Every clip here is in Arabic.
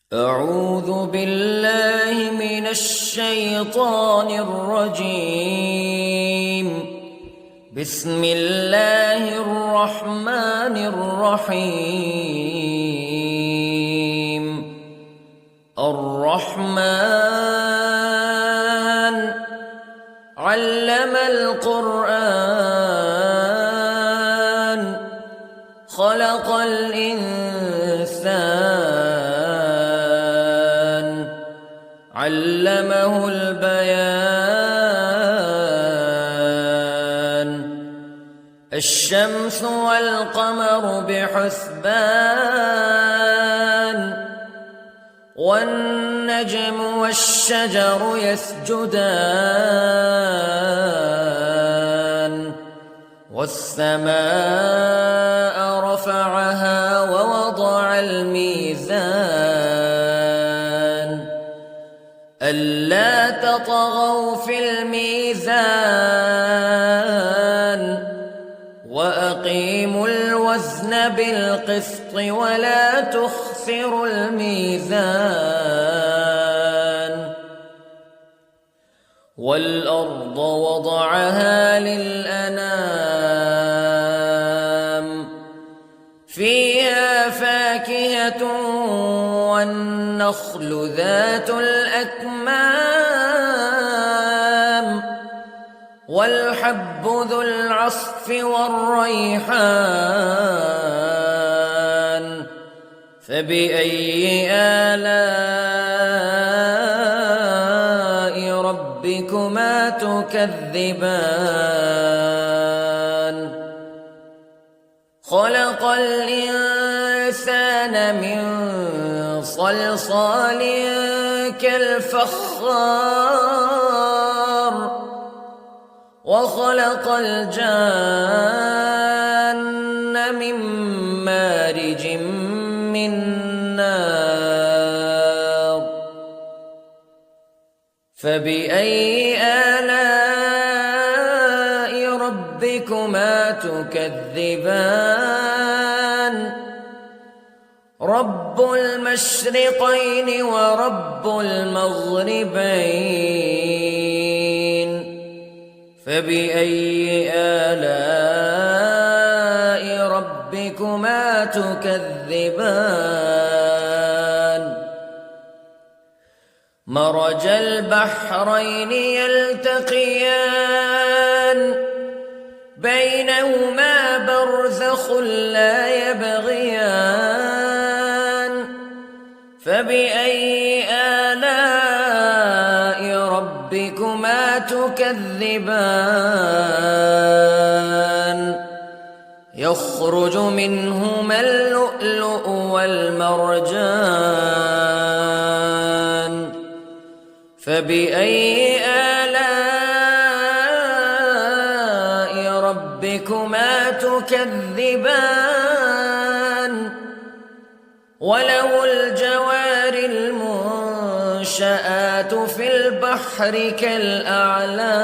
أعوذ بالله من الشيطان الرجيم. بسم الله الرحمن الرحيم. الرحمن علم القرآن خلق الإنسان علمه البيان. الشمس والقمر بحسبان والنجم والشجر يسجدان والسماء رفعها ووضع الميزان ألا تطغوا في الميزان وأقيموا الوزن بالقسط ولا تخسروا الميزان. والأرض وضعها للأنام فيها فاكهة والنخل ذات الأكمام والحب ذو العصف والريحان فبأي آلاء ربكما تكذبان. خلق الإنسان من صلصال كالفخار وخلق الجان من مارج من نار فبأي آلاء ربكما تكذبان. رب المشرقين ورب المغربين فبأي آلاء ربكما تكذبان. مرج البحرين يلتقيان بينهما برزخ لا يبغيان فبأي آلاء ربكما تكذبان. يخرج منهما اللؤلؤ والمرجان فبأي آلاء ربكما تكذبان. وله الجوار المنشآت في البحر كالأعلام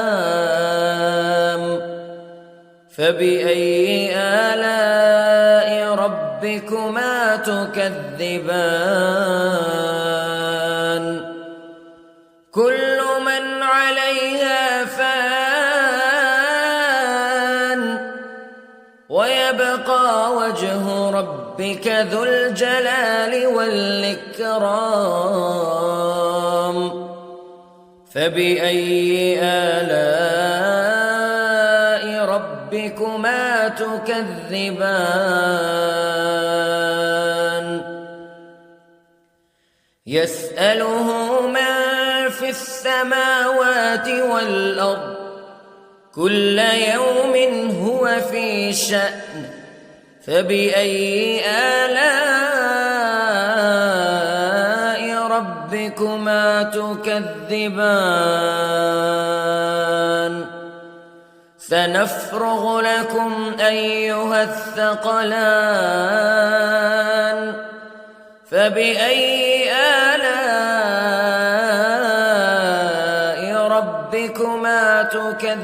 فبأي آلاء ربكما تكذبان. كل من عليها فان ويبقى وجه ربك ذو الجلال والإكرام فبأي آلاء ربكما تكذبان. يسأله من في السماوات والأرض كل يوم هو في شأن فبأي آلاء ربكما تكذبان. سنفرغ لكم أيها الثقلان فبأي آلاء ربكما تكذبان.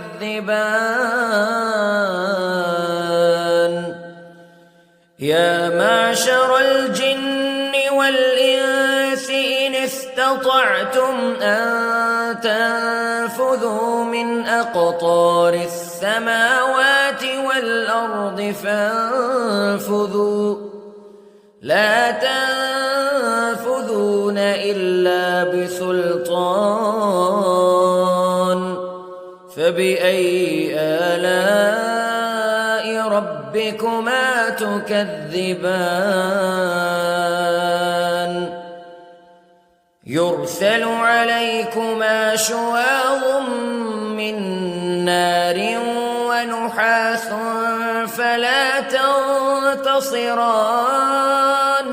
يا معشر الجن والإنس استطعتم أن تنفذوا من أقطار السماوات والأرض فانفذوا لا تنفذون إلا بسلطان فبأي آلاء ربكما تكذبان يرسل عليكما شواظ من نار ونحاس فلا تنتصران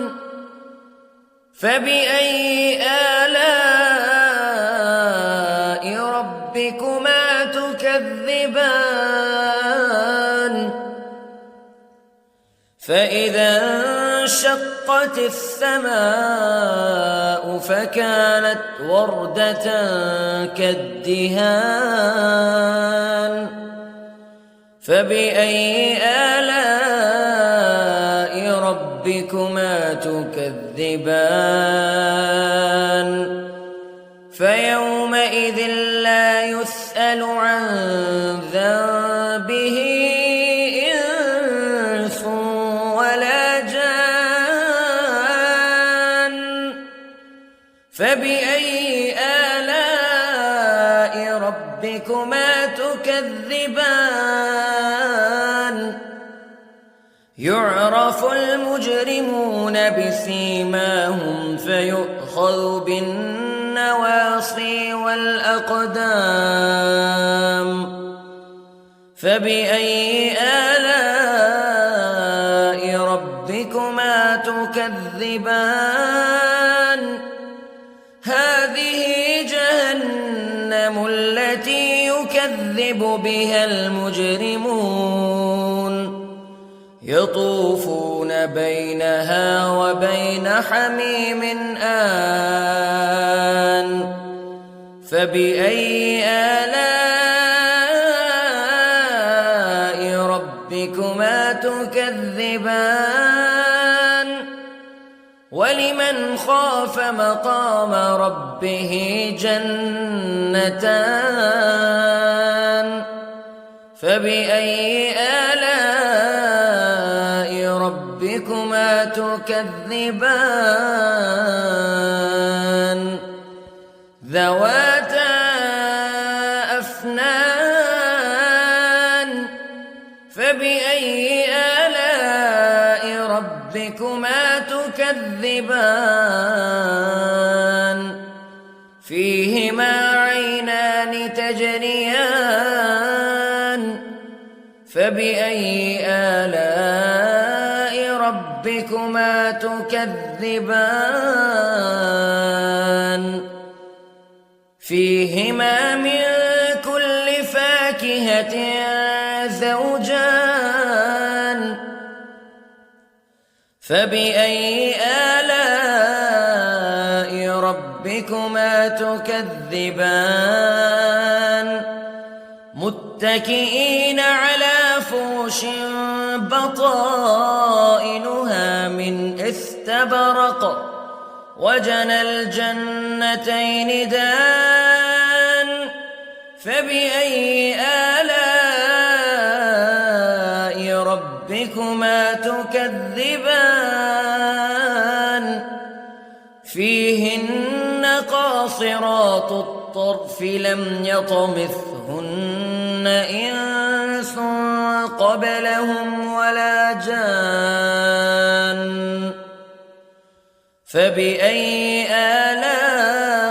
فبأي آلاء ربكما تكذبان فإذا انشقت السماء فكانت وردة كالدهان فبأي آلاء ربكما تكذبان فيومئذ لا يسأل عن ذنبه إنس ولا جان فبأي آلاء ربكما تكذبان يعرف المجرمون بسيماهم فيؤخذ بالنواصي والأقدام فبأي آلاء ربكما تكذبان هذه جهنم التي يكذب بها المجرمون يطوفون بينها وبين حميم آن فبأي آلاء ربكما تكذبان ولمن خاف مقام ربه جنتان فبأي آلاء ربكما تكذبان ذواتا أفنان فبأي آلاء ربكما تكذبان فيهما عينان تجريان فبأي آلاء ربكما تكذبان فيهما من كل فاكهة زوجان فبأي آلاء ربكما تكذبان متكئين على فرش بطائنها من استبرق وجنى الجنتين دان فبأي آلاء ربكما تكذبان فيهن قاصرات الطرف لم يطمثهن إنس قبلهم ولا جان فبأي آلاء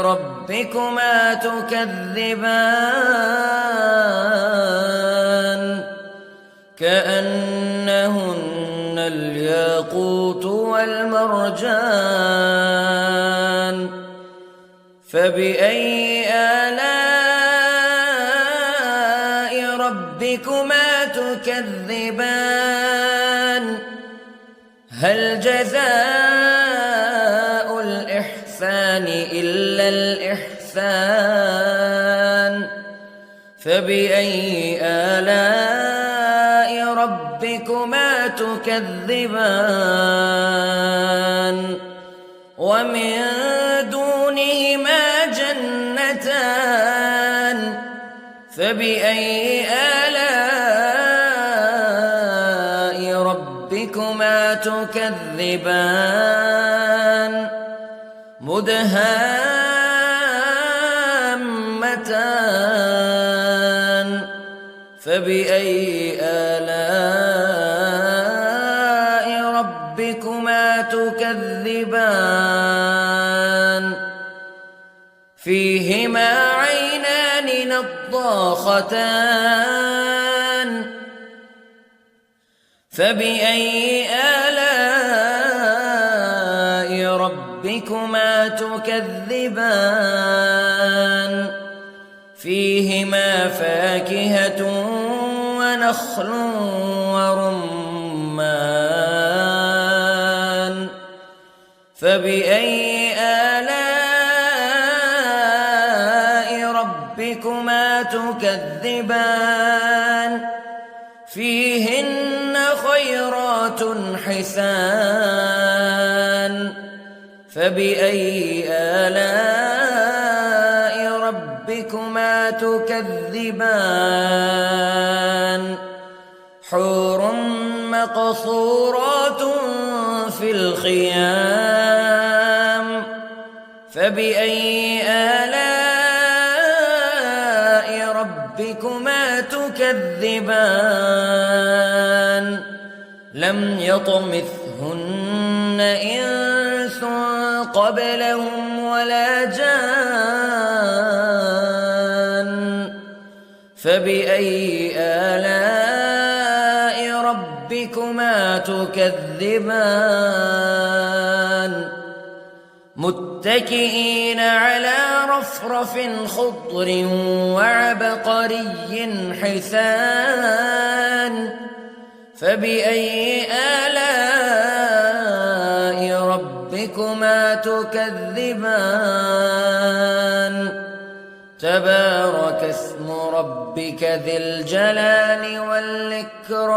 ربكما تكذبان كأنهن الياقوت والمرجان فبأي آلاء ربكما تكذبان هل جزاء الإحسان إلا الإحسان فبأي آلاء ربكما تكذبان ومن دونهما جنتان فبأي آلاء ربكما تكذبان مدهامتان فبأي آلاء ربكما تكذبان فيهما عينان نضاختان فبأي آلاء ربكما تكذبان فيهما فاكهة ونخل ورمان فبأي آلاء ربكما تكذبان فيهن خيرات حسان فبأي آلاء ربكما تكذبان حور مقصورات في الخيام فبأي آلاء ربكما تكذبان لم يطمثهن إنس قبلهم ولا جان فبأي آلاء ربكما تكذبان متكئين على رفرف خضر وعبقري حسان فبأي آلاء ربكما تكذبان تبارك اسم ربك ذي الجلال والإكرام